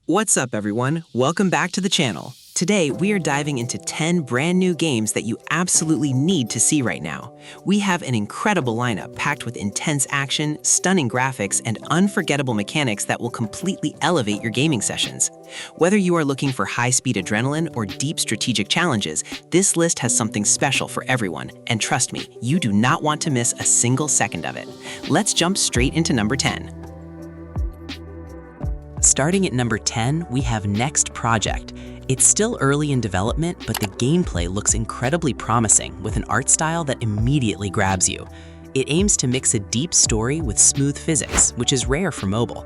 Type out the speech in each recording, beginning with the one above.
What's up, everyone? Welcome back to the channel. Today, we are diving into 10 brand new games that you absolutely need to see right now. We have an incredible lineup packed with intense action, stunning graphics, and unforgettable mechanics that will completely elevate your gaming sessions. Whether you are looking for high-speed adrenaline or deep strategic challenges, this list has something special for everyone, and trust me, you do not want to miss a single second of it. Let's jump straight into number 10. Starting at number 10, we have Next Project. It's still early in development, but the gameplay looks incredibly promising with an art style that immediately grabs you. It aims to mix a deep story with smooth physics, which is rare for mobile.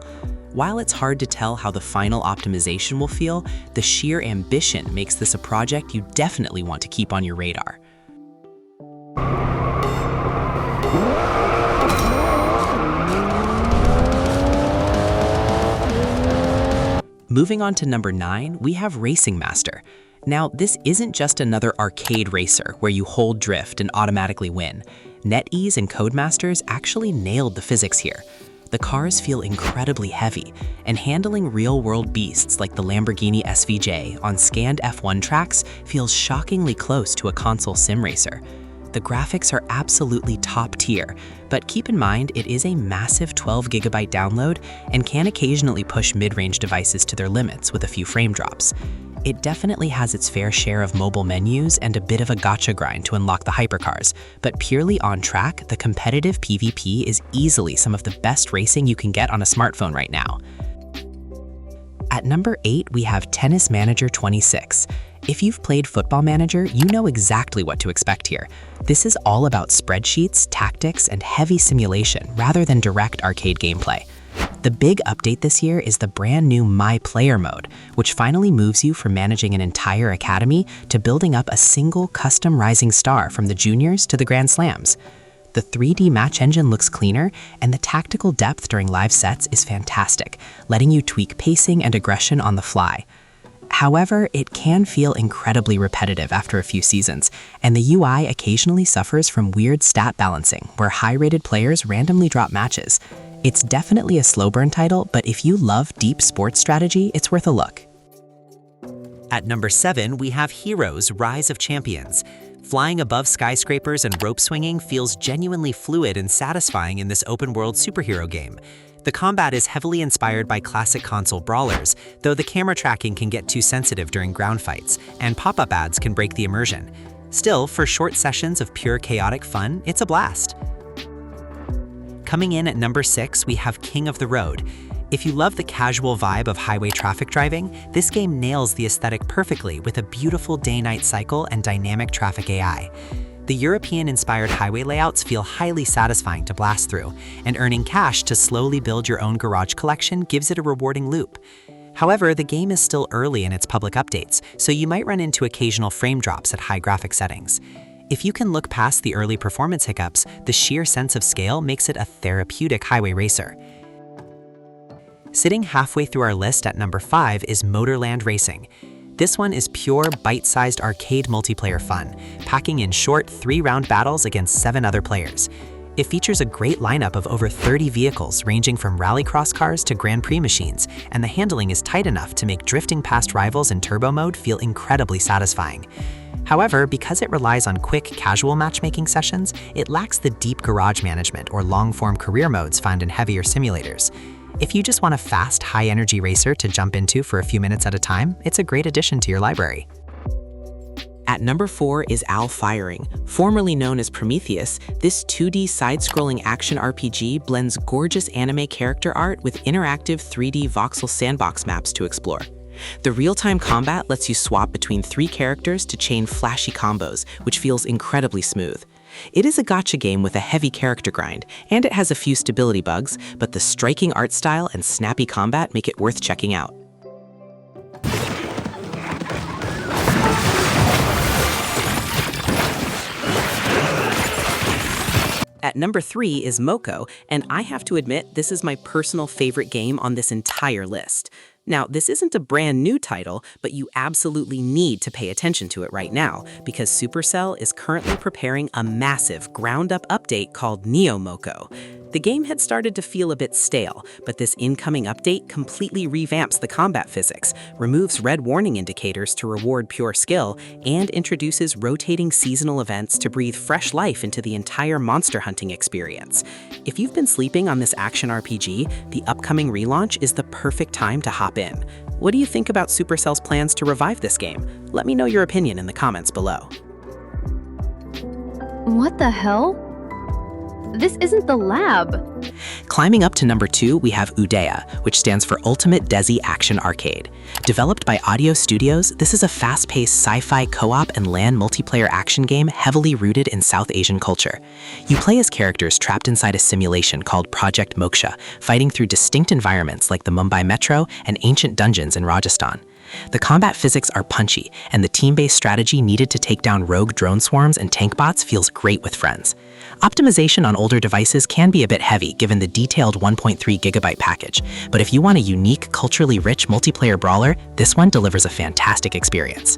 While it's hard to tell how the final optimization will feel, the sheer ambition makes this a project you definitely want to keep on your radar. Moving on to number 9, we have Racing Master. Now, this isn't just another arcade racer where you hold drift and automatically win. NetEase and Codemasters actually nailed the physics here. The cars feel incredibly heavy, and handling real-world beasts like the Lamborghini SVJ on scanned F1 tracks feels shockingly close to a console sim racer. The graphics are absolutely top tier, but keep in mind it is a massive 12GB download and can occasionally push mid-range devices to their limits with a few frame drops. It definitely has its fair share of mobile menus and a bit of a gacha grind to unlock the hypercars, but purely on track, the competitive PvP is easily some of the best racing you can get on a smartphone right now. At number 8, we have Tennis Manager 26. If you've played Football Manager, you know exactly what to expect here. This is all about spreadsheets, tactics, and heavy simulation rather than direct arcade gameplay. The big update this year is the brand new My Player mode, which finally moves you from managing an entire academy to building up a single custom rising star from the juniors to the Grand Slams. The 3D match engine looks cleaner, and the tactical depth during live sets is fantastic, letting you tweak pacing and aggression on the fly. However, it can feel incredibly repetitive after a few seasons, and the UI occasionally suffers from weird stat balancing where high-rated players randomly drop matches. It's definitely a slow burn title, but if you love deep sports strategy, it's worth a look. At number 7, we have Heroes: Rise of Champions. Flying above skyscrapers and rope swinging feels genuinely fluid and satisfying in this open-world superhero game. The combat is heavily inspired by classic console brawlers, though the camera tracking can get too sensitive during ground fights, and pop-up ads can break the immersion. Still, for short sessions of pure chaotic fun, it's a blast. Coming in at number 6, we have King of the Road. If you love the casual vibe of highway traffic driving, this game nails the aesthetic perfectly with a beautiful day-night cycle and dynamic traffic AI. The European-inspired highway layouts feel highly satisfying to blast through, and earning cash to slowly build your own garage collection gives it a rewarding loop. However, the game is still early in its public updates, so you might run into occasional frame drops at high graphic settings. If you can look past the early performance hiccups, the sheer sense of scale makes it a therapeutic highway racer. Sitting halfway through our list at number 5 is Motorland Racing. This one is pure, bite-sized arcade multiplayer fun, packing in short 3-round battles against 7 other players. It features a great lineup of over 30 vehicles ranging from rallycross cars to Grand Prix machines, and the handling is tight enough to make drifting past rivals in turbo mode feel incredibly satisfying. However, because it relies on quick, casual matchmaking sessions, it lacks the deep garage management or long-form career modes found in heavier simulators. If you just want a fast, high-energy racer to jump into for a few minutes at a time, it's a great addition to your library. At number 4 is ALLfiring. Formerly known as Prometheus, this 2D side-scrolling action RPG blends gorgeous anime character art with interactive 3D voxel sandbox maps to explore. The real-time combat lets you swap between 3 characters to chain flashy combos, which feels incredibly smooth. It is a gacha game with a heavy character grind, and it has a few stability bugs, but the striking art style and snappy combat make it worth checking out. At number 3 is Moco, and I have to admit this is my personal favorite game on this entire list. Now, this isn't a brand new title, but you absolutely need to pay attention to it right now because Supercell is currently preparing a massive ground-up update called Neo Moco. The game had started to feel a bit stale, but this incoming update completely revamps the combat physics, removes red warning indicators to reward pure skill, and introduces rotating seasonal events to breathe fresh life into the entire monster hunting experience. If you've been sleeping on this action RPG, the upcoming relaunch is the perfect time to hop in. What do you think about Supercell's plans to revive this game? Let me know your opinion in the comments below. What the hell? This isn't the lab. Climbing up to number 2, we have UDAA, which stands for Ultimate Desi Action Arcade. Developed by Audio Studios, this is a fast-paced sci-fi co-op and LAN multiplayer action game heavily rooted in South Asian culture. You play as characters trapped inside a simulation called Project Moksha, fighting through distinct environments like the Mumbai Metro and ancient dungeons in Rajasthan. The combat physics are punchy, and the team-based strategy needed to take down rogue drone swarms and tank bots feels great with friends. Optimization on older devices can be a bit heavy given the detailed 1.3 GB package, but if you want a unique, culturally rich multiplayer brawler, this one delivers a fantastic experience.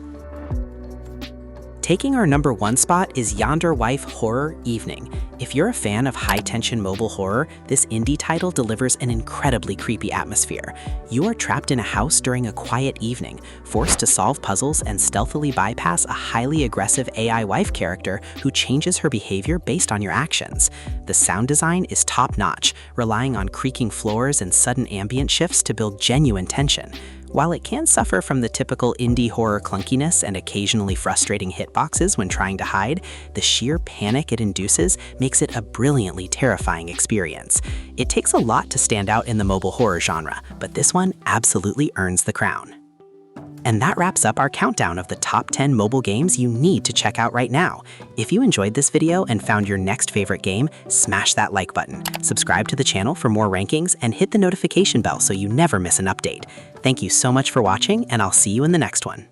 Taking our number 1 spot is Yandere Wife Horror Evening. If you're a fan of high-tension mobile horror, this indie title delivers an incredibly creepy atmosphere. You are trapped in a house during a quiet evening, forced to solve puzzles and stealthily bypass a highly aggressive AI wife character who changes her behavior based on your actions. The sound design is top-notch, relying on creaking floors and sudden ambient shifts to build genuine tension. While it can suffer from the typical indie horror clunkiness and occasionally frustrating hitboxes when trying to hide, the sheer panic it induces makes it a brilliantly terrifying experience. It takes a lot to stand out in the mobile horror genre, but this one absolutely earns the crown. And that wraps up our countdown of the top 10 mobile games you need to check out right now. If you enjoyed this video and found your next favorite game, smash that like button, subscribe to the channel for more rankings, and hit the notification bell so you never miss an update. Thank you so much for watching, and I'll see you in the next one.